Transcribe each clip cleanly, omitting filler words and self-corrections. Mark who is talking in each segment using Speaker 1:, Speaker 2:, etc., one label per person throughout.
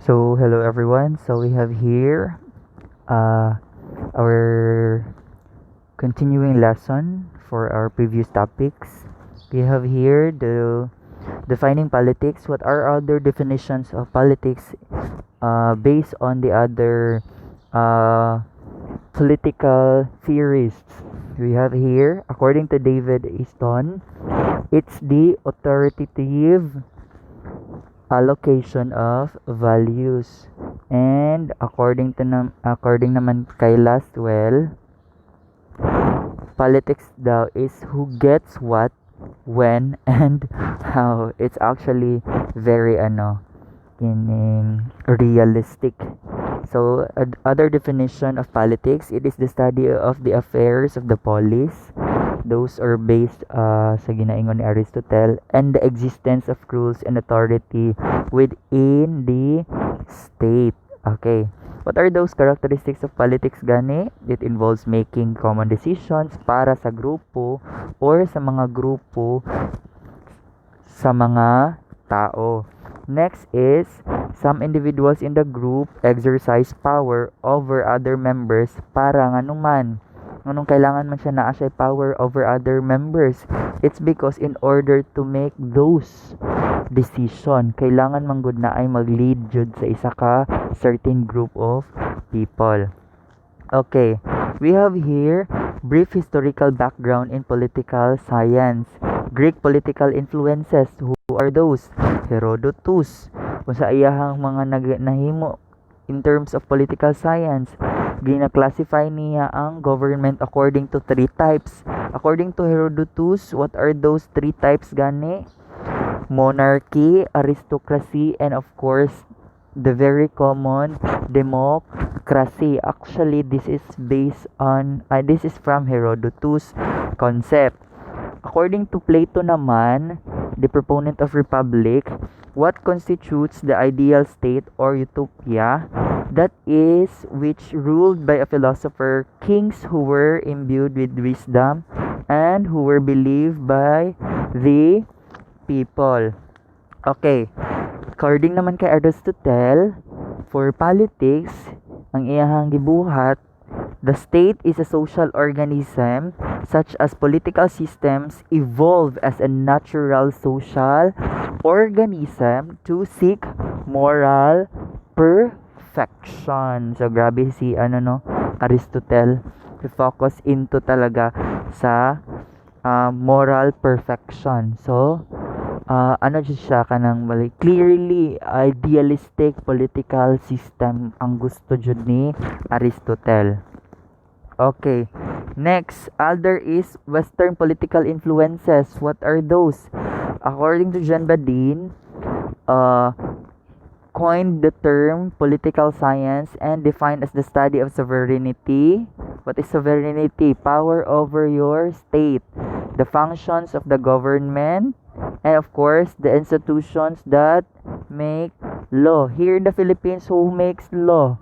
Speaker 1: So, hello everyone. So, we have here our continuing lesson for our previous topics. We have here the defining politics. What are other definitions of politics based on the other uh, political theorists? We have here, according to David Easton, it's the authoritative allocation of values. And according naman kay Lastwell, politics daw is who gets what, when, and how. It's actually very kining realistic. So other definition of politics, it is the study of the affairs of the polis. Those are based sa ginaingon ni Aristotle, and the existence of rules and authority within the state. Okay. What are those characteristics of politics gani? It involves making common decisions para sa grupo or sa mga grupo sa mga tao. Next is, some individuals in the group exercise power over other members para nganuman. Anong kailangan man siya naa siya power over other members? It's because in order to make those decision, kailangan man gud na ay mag-lead jud sa isa ka certain group of people. Okay, we have here brief historical background in political science. Greek political influences. Who are those? Herodotus. Kung sa iyahang mga nahimo in terms of political science, gina-classify niya ang government according to three types. According to Herodotus, what are those three types gani? Monarchy, aristocracy, and of course, the very common democracy. Actually, this is from Herodotus concept. According to Plato naman, the proponent of republic, what constitutes the ideal state or utopia? That is which ruled by a philosopher, kings who were imbued with wisdom and who were believed by the people. Okay. According naman kay Aristotle, for politics, ang iyahang gibuhat, the state is a social organism such as political systems evolve as a natural social organism to seek moral perfection. So grabe si Aristotle, focus into talaga sa moral perfection. So siya kanang clearly idealistic political system ang gusto jud ni Aristotle. Okay. Next, other is Western political influences. What are those? According to Jean Badin, coined the term political science and defined as the study of sovereignty. What is sovereignty? Power over your state, the functions of the government, and of course, the institutions that make law. Here in the Philippines, who makes law?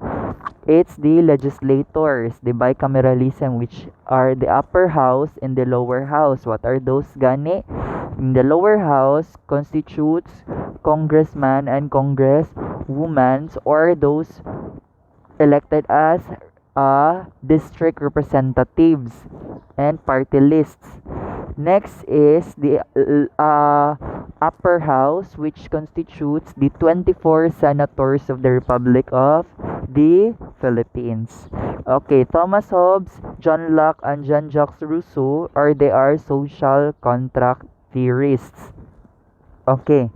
Speaker 1: It's the legislators, the bicameralism, which are the upper house and the lower house. What are those gani? In the lower house constitutes congressman and congresswomen, or those elected as district representatives and party lists. Next is the upper house, which constitutes the 24 senators of the Republic of the Philippines. Okay, Thomas Hobbes, John Locke, and Jean-Jacques Rousseau are social contract theorists. Okay,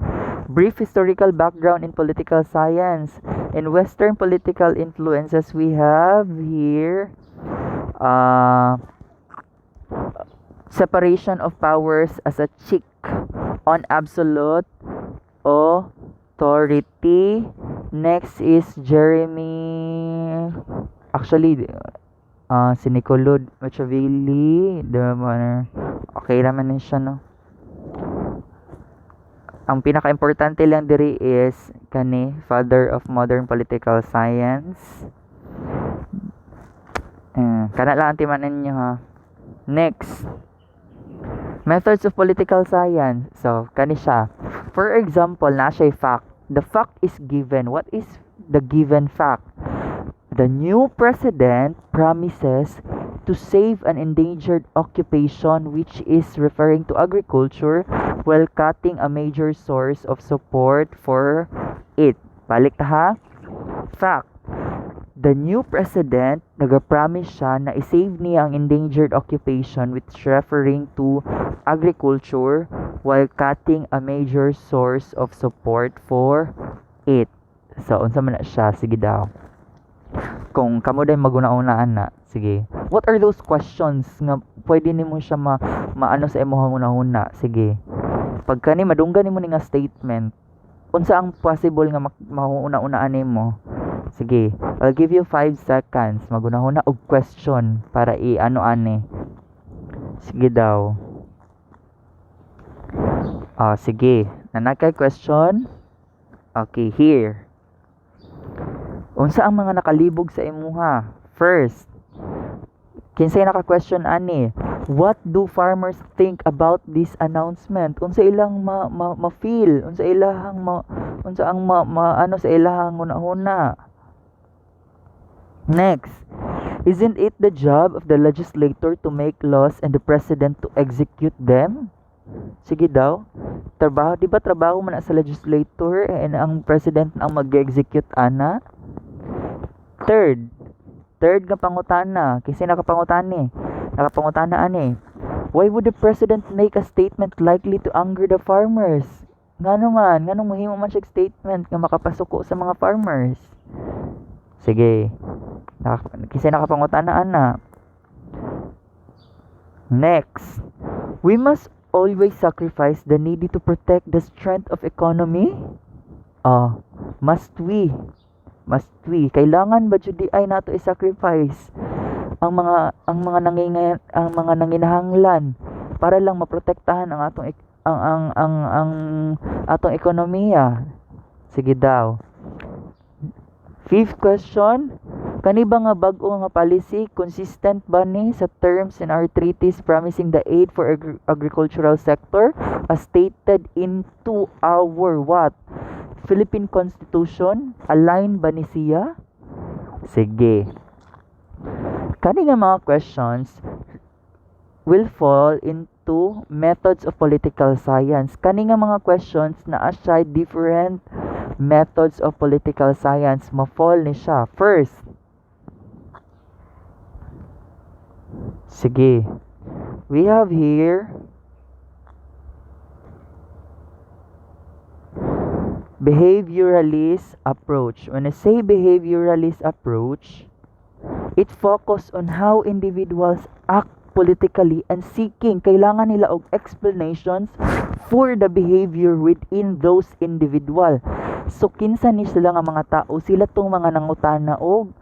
Speaker 1: brief historical background in political science. In Western political influences, we have here separation of powers as a check on absolute authority. Next is Jeremy. Actually, si Niccolo Machiavelli. Okay naman din siya, no? Ang pinaka-importante lang diri is father of modern political science. Kana lang timanan niyo, ha. Next, methods of political science. So, kani siya. For example, na siya fact. The fact is given. What is the given fact. The new president promises to save an endangered occupation, which is referring to agriculture, while cutting a major source of support for it. Balik ta ha? Fact. The new president, nag-promise siya na i-save niya ang endangered occupation, which referring to agriculture, while cutting a major source of support for it. So, unsa man na siya? Sige daw. Kung kamo day maguna-unaan na, sige. What are those questions nga pwede nimo siya maano sa imong una-una? Sige. Pagka ni madunggan nimo ni nga statement, unsa ang possible nga mauna-unaan nimo? Sige. I'll give you 5 seconds. Maguna-una og question para i-ano ani. Sige daw. Sige. Nanakay question? Okay, here. Unsa ang mga nakalibog sa imuha? First, kinsay naka-question ani? What do farmers think about this announcement? Unsa ilang ma-feel? Unsa ilang unsa ang ano sa ilang una-una? Next, isn't it the job of the legislator to make laws and the president to execute them? Sige daw. Trabaho, di ba trabaho man sa legislator and ang president ang mag-execute ana? Third nga pangutana. Kasi nakapangutana ani. Why would the president make a statement likely to anger the farmers? Nganong mahimo man siya statement nga makapasuko sa mga farmers? Sige. Kasi nakapangutana ana. Next. We must always sacrifice the needy to protect the strength of economy? Must we? Kailangan ba jud ay nato i-sacrifice ang mga nanginahanglan para lang maprotektahan ang atong atong ekonomiya? Sige daw. Fifth question, kani ba nga bag-o nga policy consistent ba ni sa terms in our treaties promising the aid for agricultural sector as stated into our what? Philippine Constitution? Align ba ni siya? Sige. Kani nga mga questions will fall into methods of political science. Kani nga mga questions na aside different methods of political science, ma-fall ni siya. First, sige, we have here behavioralist approach. When I say behavioralist approach, it focus on how individuals act politically and seeking kailangan nila og explanations for the behavior within those individual. So kinsa ni sila nga mga tao, sila tong mga nangutana og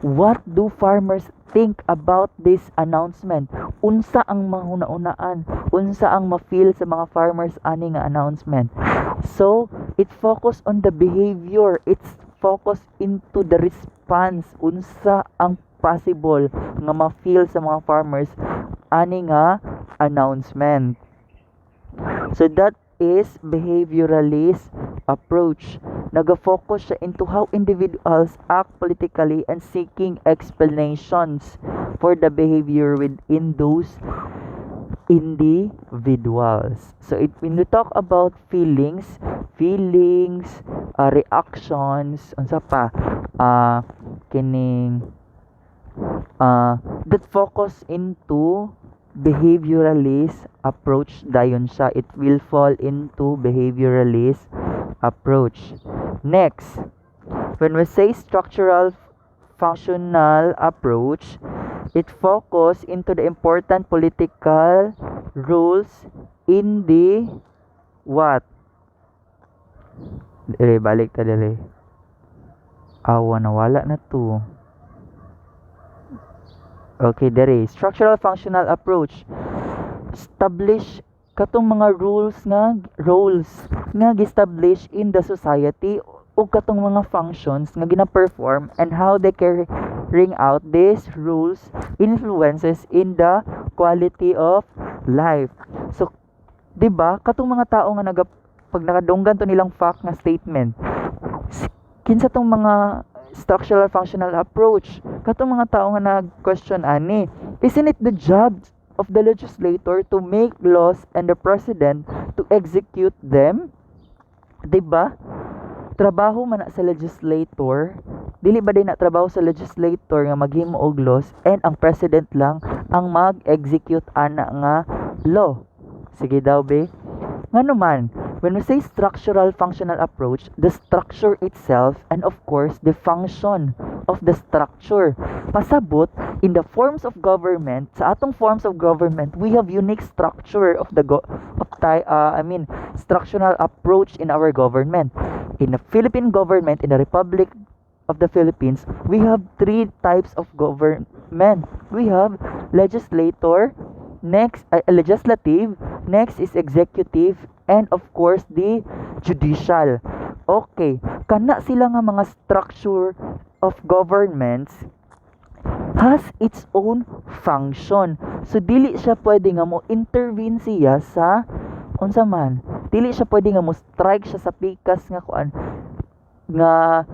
Speaker 1: what do farmers think about this announcement? Unsa ang mahuna-unaan? Unsa ang ma-feel sa mga farmers ani nga announcement? So, it focus on the behavior. It's focus into the response. Unsa ang possible nga ma-feel sa mga farmers ani nga announcement. So, that is behavioralist approach. Naga-focus siya into how individuals act politically and seeking explanations for the behavior within those individuals. So when we talk about feelings, reactions, unsa pa, that focus into behavioralist approach dayon siya. It will fall into behavioralist approach. Next, when we say structural functional approach, it focus into the important political rules in the what? Balik ta dali. Nawala na to. Okay, dere. Structural functional approach. Establish katong mga roles nga gi-establish in the society o katong mga functions nga gina-perform and how they carrying out these rules influences in the quality of life. So, 'di ba? Katong mga tao nga pag nakadunggan to nilang fact nga statement, kinsa tong mga structural functional approach, katong mga tao nga nag-question ani, isn't it the job of the legislator to make laws and the president to execute them? 'Di ba? Trabaho man na sa legislator, dili ba din na trabaho sa legislator nga maghimo og laws and ang president lang ang mag-execute ana nga law. Sige daw be. Ngano man, when we say structural functional approach, the structure itself and of course the function of the structure. Pasabot, in the forms of government, sa atong forms of government, we have unique structure of the structural approach in our government. In the Philippine government, in the Republic of the Philippines, we have three types of government. We have legislator, legislative, next is executive, and of course the judicial. Okay, kana sila nga mga structure of governments has its own function. So dili siya pwede nga mo intervene siya sa unsa man. Dili siya pwede nga mo strike siya sa pikas nga kuan nga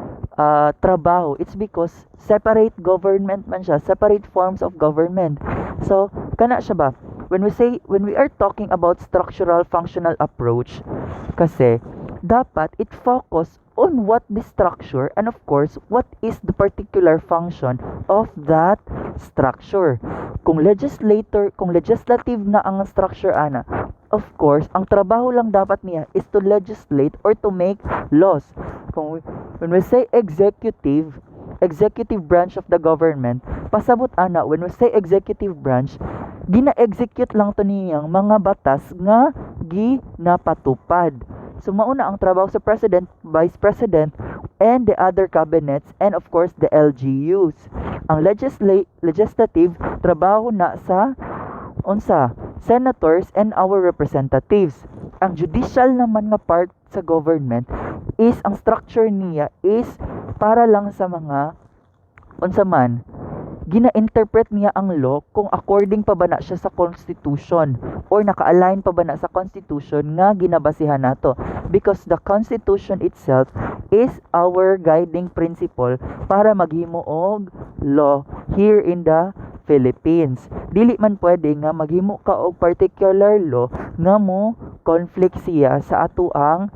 Speaker 1: trabaho. It's because separate government man siya, separate forms of government. So kana siya ba, when we are talking about structural functional approach, kasi dapat it focus on what the structure and of course what is the particular function of that structure. Kung legislative na ang structure ana, of course ang trabaho lang dapat niya is to legislate or to make laws. When we say executive branch of the government, pasabot ana, when we say executive branch, gina-execute lang to niyang mga batas nga ginapatupad. So mauna ang trabaho sa president, vice president, and the other cabinets, and of course the LGUs. Ang legislative trabaho na sa senators and our representatives. Ang judicial naman nga part sa government is ang structure niya is para lang sa mga gina-interpret niya ang law kung according pa ba na siya sa constitution or naka-align pa ba na sa constitution nga ginabasihan nato, because the constitution itself is our guiding principle para maghimo og law here in the Philippines. Dili man pwede nga maghimo ka og particular law nga mo conflict siya sa ato ang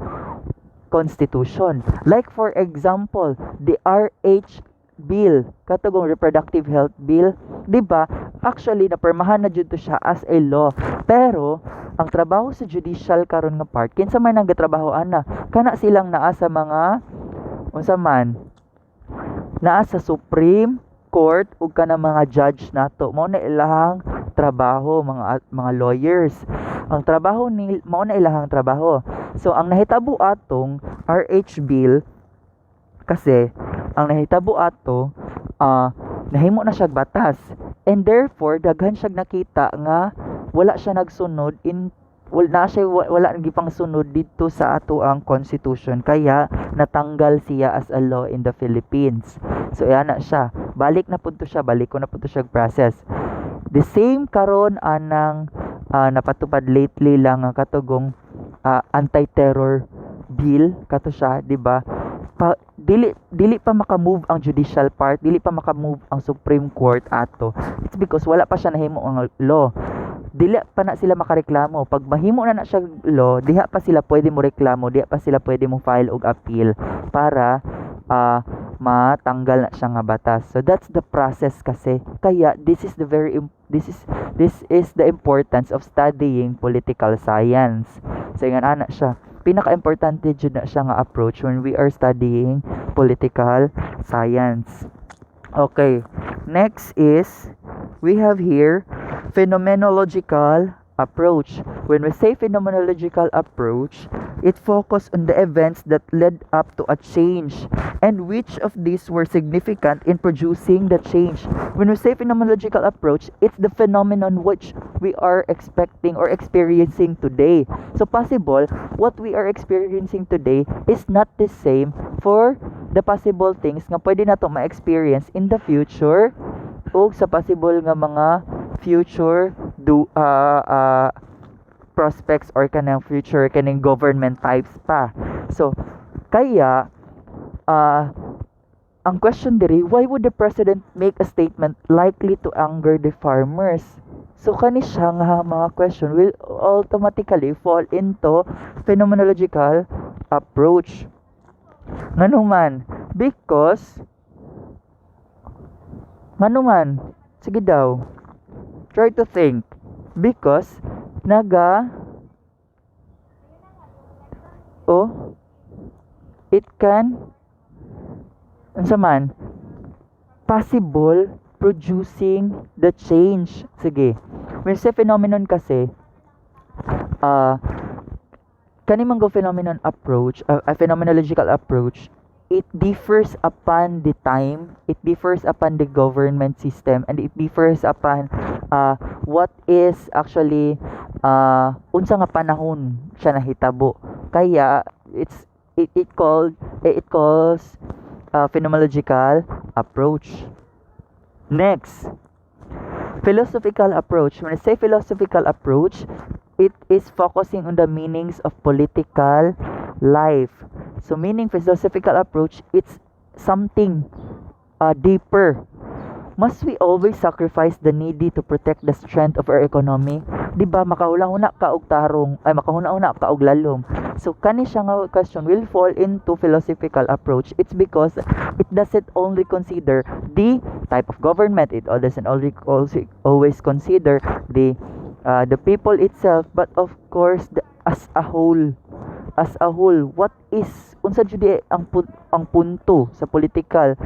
Speaker 1: constitution. Like for example, the RH bill, katugong reproductive health bill, 'di ba? Actually napermahan na jud to siya as a law. Pero ang trabaho sa judicial karon nga part, kinsa man ang gatrabaho ana, kana silang naa sa mga naa sa Supreme Court ug kana mga judge nato. Mao na ilahang trabaho, mga lawyers. Ang trabaho ni mao na ilahang trabaho. So ang nahitabo atong RH bill, kasi ang nahitabo ato nahimo na siya batas, and therefore daghan siya nakita nga wala siya nagsunod wala gipang sunod dito sa ato ang constitution, kaya natanggal siya as a law in the Philippines. So ana siya, balik ko na pudto siya process. The same karon anang napatupad lately lang nga katugong anti-terror bill kato siya, di ba? Dili pa maka-move ang judicial part, dili pa maka-move ang Supreme Court ato. It's because wala pa siya nahimo ang law. Dili pa na sila makareklamo. Pag mahimo na siya law, diha pa sila pwede mo reklamo, diha pa sila pwede mo file og appeal para matanggal na siya nga batas. So that's the process kasi. Kaya this is the importance of studying political science. So nga ana siya, pinaka-importante jud na siya nga approach when we are studying political science. Okay, next is we have here phenomenological approach. When we say phenomenological approach, it focuses on the events that led up to a change and which of these were significant in producing the change. When we say phenomenological approach, it's the phenomenon which we are expecting or experiencing today. So possible, what we are experiencing today is not the same for the possible things nga pwede nato ma-experience in the future o sa possible nga mga future prospects or kanang future kaning government types pa. So kaya uh, ang question diri, why would the president make a statement likely to anger the farmers? So kani siya nga mga question will automatically fall into phenomenological approach. Ngano man? Because ngano man? Sige daw. Try to think. Because oh, it can unsa man possible producing the change. Sige. When say phenomenon kasi, uh, kani manggo phenomenon approach, a phenomenological approach, it differs upon the time, it differs upon the government system, and it differs upon what is actually unsa nga panahon siya nahitabo. Kaya it calls phenomenological approach. Next, philosophical approach. When I say philosophical approach, it is focusing on the meanings of political life. So meaning philosophical approach, it's something deeper. Must we always sacrifice the needy to protect the strength of our economy? Di ba makahuna-huna ka og tarong, ay makahuna-huna ka og lalom. So kani siya nga question will fall into philosophical approach. It's because it doesn't only consider the type of government, it doesn't only also always consider the people itself, but of course as a whole. As a whole, what is unsa jud ang punto sa political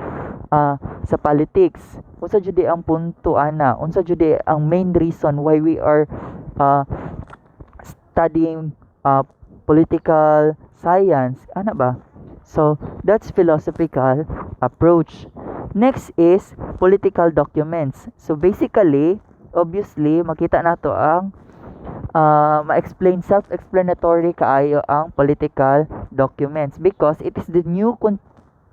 Speaker 1: sa politics, unsa jud ang punto ana, unsa jud ang main reason why we are studying political science ana ba. So that's philosophical approach. Next is political documents. So basically, obviously makita nato ang ma-explain, self-explanatory kaayo ang political documents because it is the new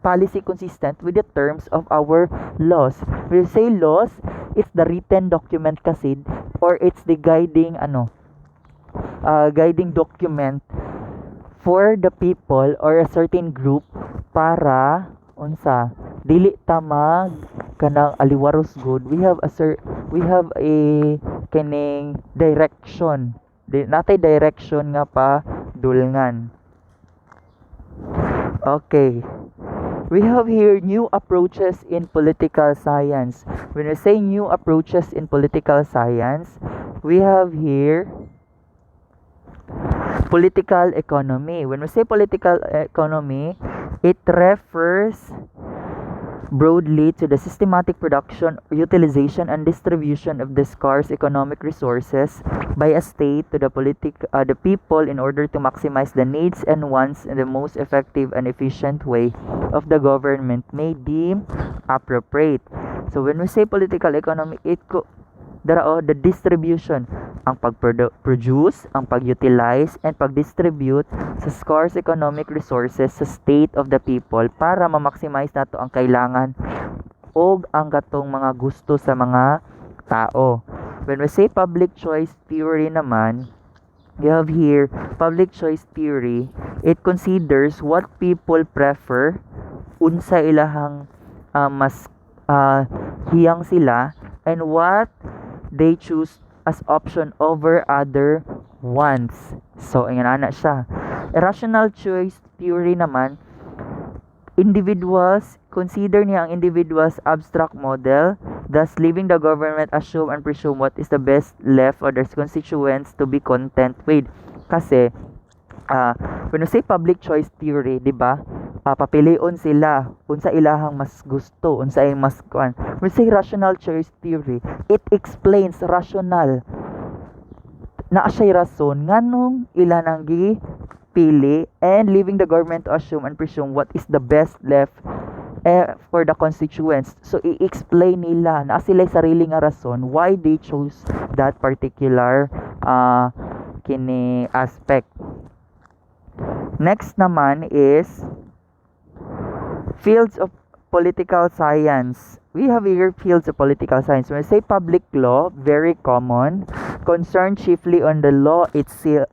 Speaker 1: policy consistent with the terms of our laws. We say laws, it's the written document kasi, or it's the guiding guiding document for the people or a certain group para unsa dili tamag kanang aliwaros good. We have a kining direction. Natay direction nga pa dulngan. Okay. We have here new approaches in political science. When we say new approaches in political science, we have here political economy. When we say political economy, it refers broadly to the systematic production, utilization, and distribution of the scarce economic resources by a state to the people in order to maximize the needs and wants in the most effective and efficient way of the government may deem appropriate. So when we say political economy, the distribution, ang pag-produce, ang pag-utilize, and pag-distribute sa scarce economic resources sa state of the people para ma-maximize nato ang kailangan o ang katong mga gusto sa mga tao. When we say public choice theory naman, you have here public choice theory. It considers what people prefer, unsa ilahang mas hiyang sila, and what they choose as option over other ones. So, ayan na siya. Irrational choice theory naman, individuals, consider niya ang individual's abstract model, thus leaving the government assume and presume what is the best left for their constituents to be content with. Kasi, when you say public choice theory, di ba? Papilion sila unsa ilahang mas gusto, unsa ay mas kuan. When say rational choice theory, it explains rational na asay rason nganong ila nang gipili and leaving the government to assume and presume what is the best left for the constituents. So i-explain nila na sila sarili nga rason why they chose that particular kini aspect. Next naman is fields of political science. We have here fields of political science. When we say public law, very common, concerned chiefly on the law itself.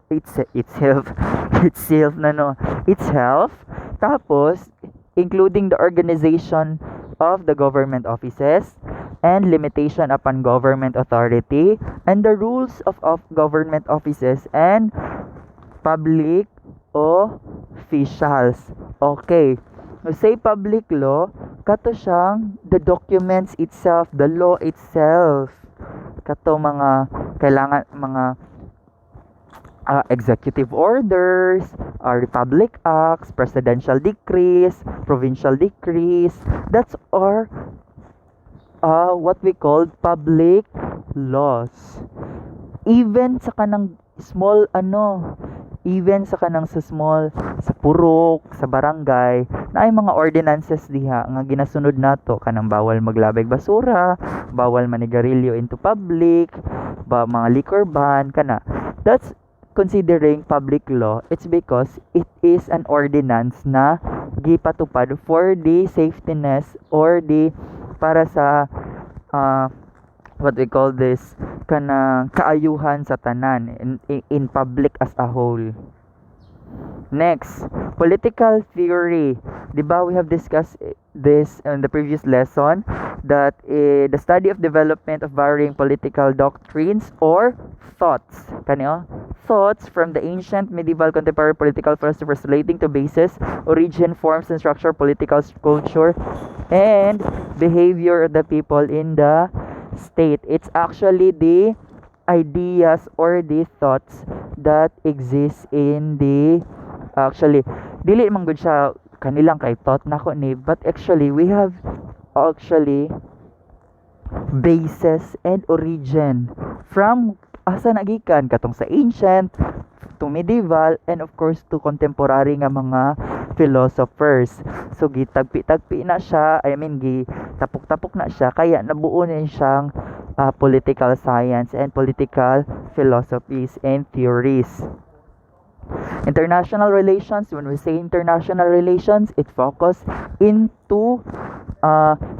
Speaker 1: Tapos including the organization of the government offices and limitation upon government authority and the rules of government offices and public officials. Okay. No say public law, kato siyang the documents itself, the law itself. Kato mga kailangan mga executive orders, republic acts, presidential decrees, provincial decrees. That's our what we call public laws. Even sa kanang small even sa kanang sa small, sa purok, sa barangay, na ay mga ordinances diha nga ginasunod nato kanang bawal maglabay basura, bawal manigarilyo into public, mga liquor ban kana. That's considering public law. It's because it is an ordinance na gipatupad for the safetyness or the para sa what we call this kanang kaayuhan sa tanan in public as a whole. Next, political theory. Diba we have discussed this in the previous lesson that the study of development of varying political doctrines or thoughts. Kanyo? Thoughts from the ancient, medieval, contemporary political philosophers relating to basis, origin, forms, and structure, political culture, and behavior of the people in the state. It's actually the ideas or the thoughts that exist in the actually dili man gud siya kanilang kay thought nako ni, but actually we have actually basis and origin from asa nagikan katong sa ancient to medieval and of course to contemporary nga mga philosophers. So gitagpi-tagpi na siya, I mean gitapok-tapok na siya kaya nabuo na siyang political science and political philosophies and theories. International relations, when we say international relations, it focus into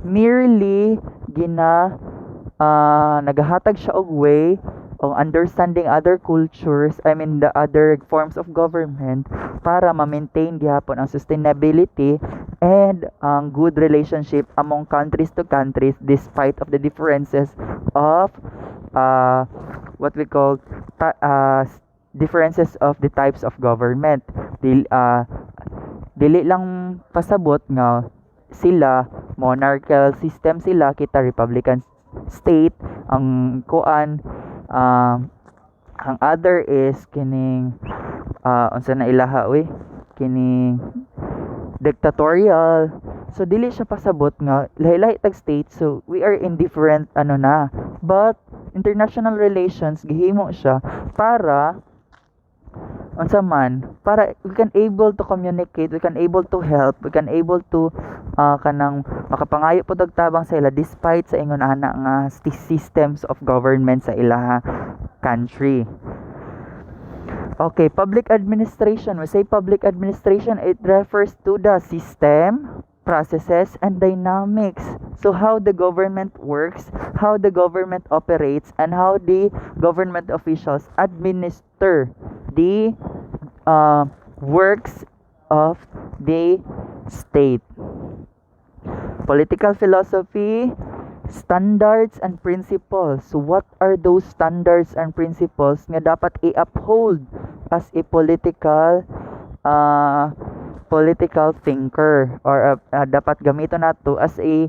Speaker 1: merely nagahatag siya og way of understanding other cultures, I mean the other forms of government para ma-maintain gihapon ang sustainability and ang good relationship among countries to countries despite of the differences of what we call differences of the types of government. Dili lang pasabot nga sila monarchical system sila kita republican state ang ang other is kining unsa na ilaha kining dictatorial. So dili siya pasabot nga lahi-lahi tag state, so we are in different but international relations gihimo siya para unsa man para we can able to communicate, we can able to help, we can able to kanang makapangayo po tabang sa ila despite sa ingon ana nga systems of government sa ilaha country. Okay, public administration. We say public administration, it refers to the system, processes, and dynamics. So how the government works, how the government operates, and how the government officials administer the works of the state. Political philosophy, standards and principles. So what are those standards and principles nga dapat i-uphold as a political thinker or dapat gamiton nato as a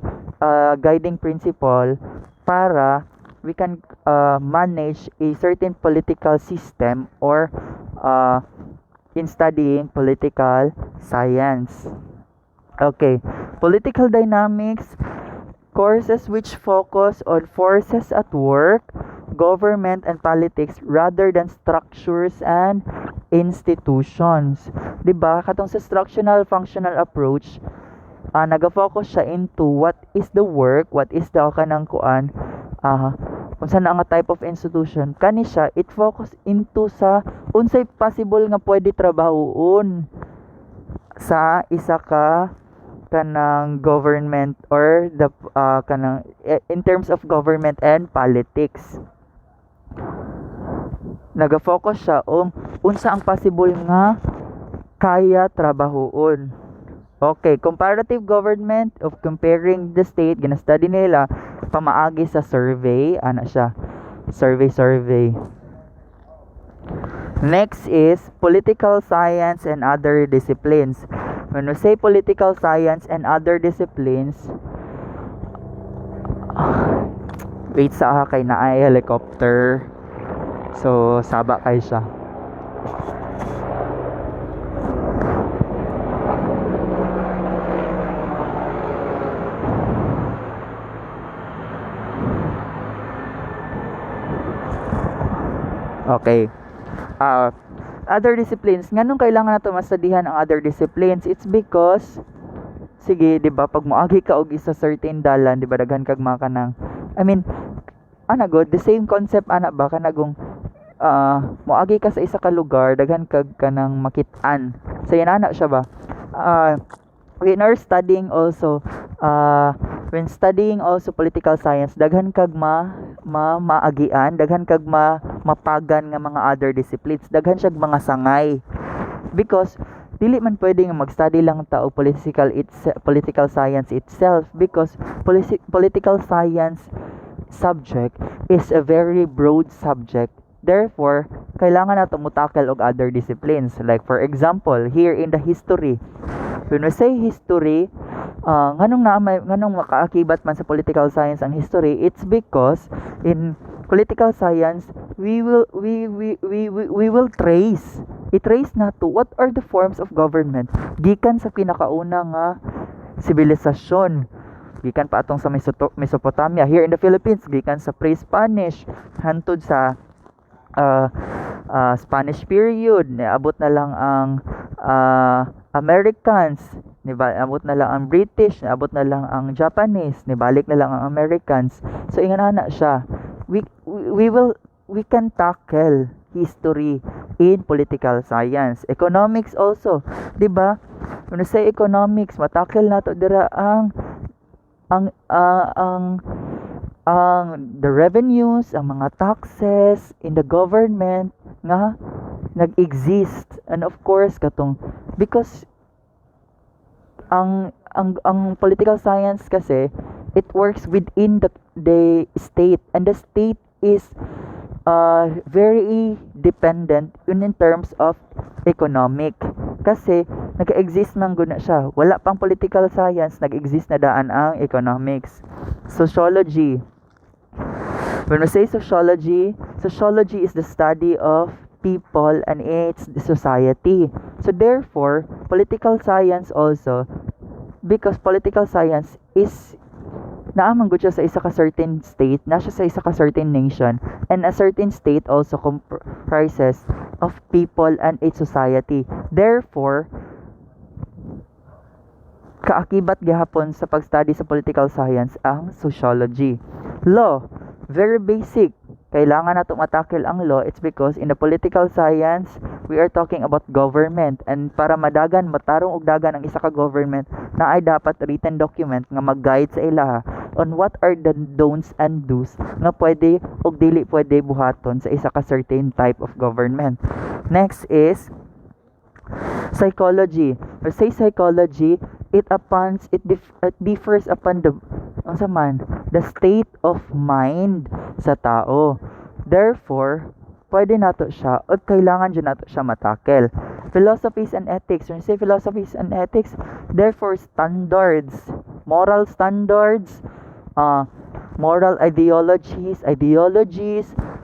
Speaker 1: guiding principle para we can manage a certain political system or in studying political science. Okay, political dynamics, courses which focus on forces at work, government and politics rather than structures and institutions. Diba? Katong sa structural functional approach, naga-focus siya into what is the work, what is the kanang kuan, kung saan ang type of institution. Kani siya, it focus into sa unsay possible nga pwede trabahoon sa isa ka kanang government or the kanang in terms of government and politics. Naga-focus siya unsa ang possible nga kaya trabahoon. Okay, comparative government of comparing the state, gina-study nila pamaagi sa survey, ana siya, survey. Next is political science and other disciplines. When we say political science and other disciplines, wait sa kay na ay helicopter. So, saba kay siya. Okay. Other disciplines. Nganong kailangan nato masadihan ang other disciplines? It's because sige, 'di ba, pag moagi ka og isa certain dalan, 'di ba, daghan kag mga kanang I mean, ana god, the same concept ana ba kanagong moagi ka sa isa ka lugar, daghan kag kanang makit-an. So yan ana siya ba? When are studying also when studying also political science, daghan kag maagian, daghan kag mapagan nga mga other disciplines, daghan siya mga sangay because dili man pwede nga mag-study lang ta og political science itself because political science subject is a very broad subject. Therefore, kailangan nato mutakil og other disciplines. Like for example, here in the history. When we say history, nganong makaakibat man sa political science ang history, it's because in political science we will trace na to what are the forms of government gikan sa pinakauna nga sibilisasyon, gikan pa atong sa Mesopotamia here in the Philippines, gikan sa pre-Spanish hantod sa Spanish period, niabot na lang ang Americans, abot na lang ang British, abot na lang ang Japanese, nibalik na lang ang Americans. So ingana siya. We can tackle history in political science. Economics also, 'di ba? When we say economics, matakil nato dira ang the revenues, ang mga taxes in the government nga nag-exist, and of course katong because ang political science kasi it works within the state, and the state is very dependent in terms of economic kasi nag-exist man gud na siya, wala pang political science, nag-exist na daan ang economics. Sociology. When we say sociology is the study of people and its society. So therefore, political science also, because political science is naamang gud siya sa isa ka certain state, na siya sa isa ka certain nation, and a certain state also comprises of people and its society. Therefore, kaakibat gihapon sa pag-study sa political science ang sociology. Law, very basic. Kailangan nato matakil ang law. It's because in the political science, we are talking about government, and para matarong og dagan ang isa ka government, na ay dapat written document nga mag-guide sa ilaha on what are the don'ts and do's nga pwede og dili pwede buhaton sa isa ka certain type of government. Next is psychology. Or say psychology, it differs upon the state of mind sa tao. Therefore, pwede nato siya o kailangan dyan nato siya matakel. Philosophies and ethics. When you say philosophies and ethics, therefore standards, moral standards, moral ideologies.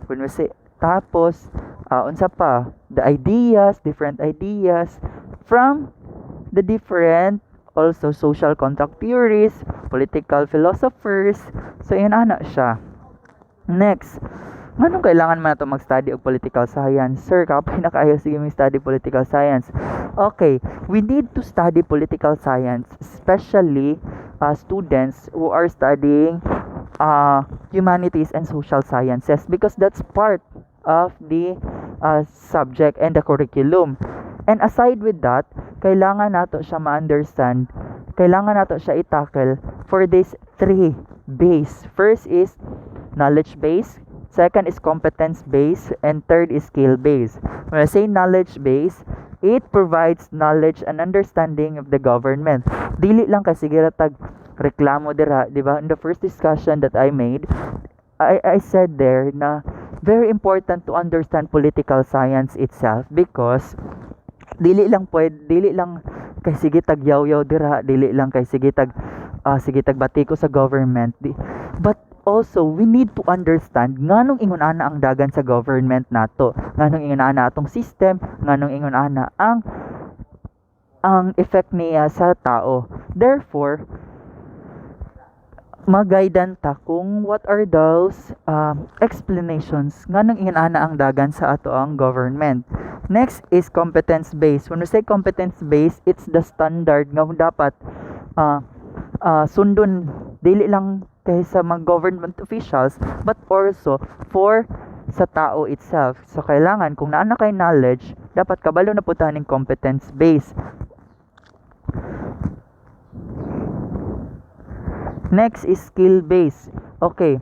Speaker 1: When we say tapos unsa pa, the ideas, different ideas from the different also social contract theories, political philosophers. So yun ana siya. Next, anong kailangan man nato mag-study og political science? Sir, kapay na kaayo sige mi study political science. Okay, we need to study political science, especially students who are studying humanities and social sciences, because that's part of the subject and the curriculum. And aside with that, kailangan nato siya ma-understand, kailangan nato siya i-tackle for these three base. First is knowledge base, second is competence base, and third is skill base. When I say knowledge base, It provides knowledge and understanding of the government. Dili lang kasi gira tag reklamo dira, di ba? In the first discussion that I made, I said there na very important to understand political science itself because dili lang kay sige tag yaw-yaw dira, dili lang kay sige tag batiko sa government. But also we need to understand nganong ingon ana ang dagan sa government nato, nganong ingon ana atong system, nganong ingon ana ang effect niya sa tao. Therefore, magaidan ta kung what are those explanations nganong ingon ana ang dagan sa ato ang government. Next is competence based. When we say competence based, it's the standard nga dapat sundon dili lang kay sa mga government officials but also for sa tao itself. So kailangan kung naa na kay knowledge, dapat kabalo na pud taning competence based. Next is skill based. Okay.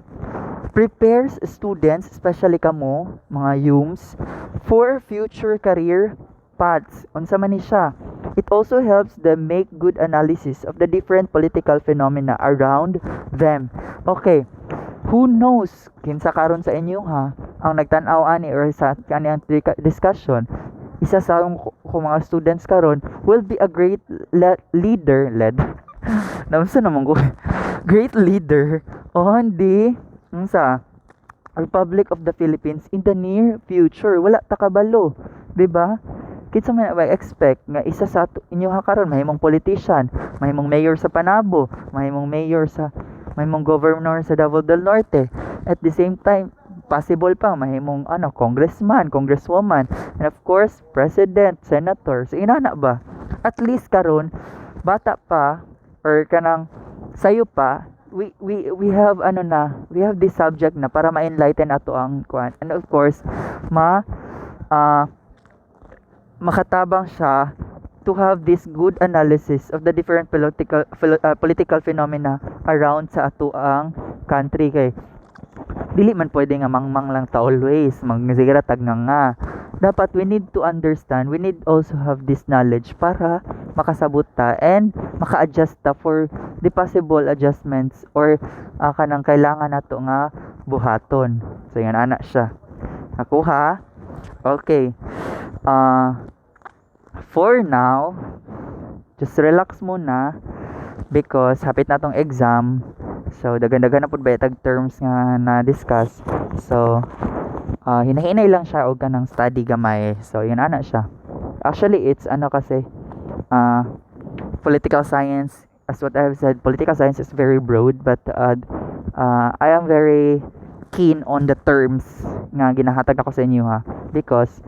Speaker 1: Prepares students, especially kamo, mga YUMs, for future career paths. Unsa man ni siya? It also helps them make good analysis of the different political phenomena around them. Okay. Who knows kinsa karon sa inyo ha ang nagtan-aw ani or sa kaniyang discussion, isa sa kung mga students karon will be a great leader led namsa naman ko great leader on the sa Republic of the Philippines in the near future. Wala ta kabalo, di ba? Kitsa man ba expect nga isa sa inyo ha karon mahimong politician, mahimong mayor sa Panabo, mahimong governor sa Davao del Norte. At the same time, possible pa mahimong congressman, congresswoman, and of course, president, senator. So inana ba? At least karon bata pa or kanang sayo pa, we have we have this subject na para ma-enlighten ato ang kuan, and of course makatabang siya to have this good analysis of the different political phenomena around sa ato ang country. Kay dili man pwede nga mangmang lang ta always magsigara tag nga. Dapat we need to understand, we need also have this knowledge para makasabot ta and maka-adjust ta for the possible adjustments or kanang kailangan nato nga buhaton. So yan ana siya. Ako ha. Okay. For now, just relax muna because hapit na tong exam. So dagan-dagan na pud ba tag terms nga na discuss. So hinahinay lang siya og kanang study gamay. So yun ana siya. Actually it's kasi political science, as what I have said, political science is very broad, but I am very keen on the terms nga ginahatag ako sa inyo ha, because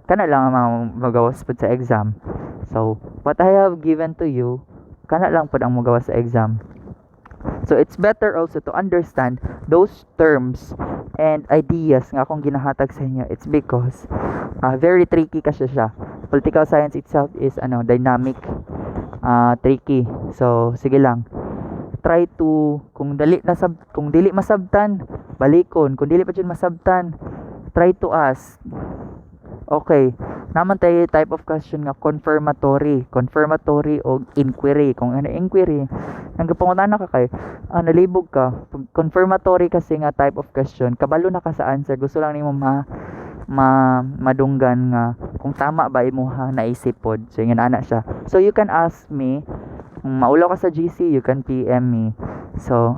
Speaker 1: kana lang ang magawas pud sa exam. So what I have given to you, kana lang pud ang magawas sa exam. So it's better also to understand those terms and ideas nga akong ginahatag sa inyo. It's because very tricky kasi siya. Political science itself is dynamic, tricky. So sige lang. Try to kung dili masabtan, balikon. Kung dili pa jud masabtan, try to ask. Okay, naman tayo type of question nga confirmatory o inquiry. Kung inquiry, nagapangutan na ka kay nalibog ka. Confirmatory kasi nga type of question, kabalo na ka sa answer, gusto lang nimo madunggan nga kung tama ba imuha naisip pod. So yun ana siya. So you can ask me, kung maulaw ka sa GC, you can PM me. So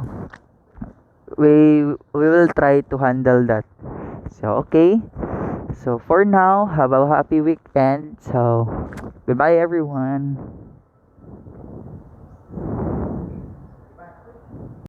Speaker 1: we will try to handle that. So okay. So for now, have a happy weekend. So goodbye everyone.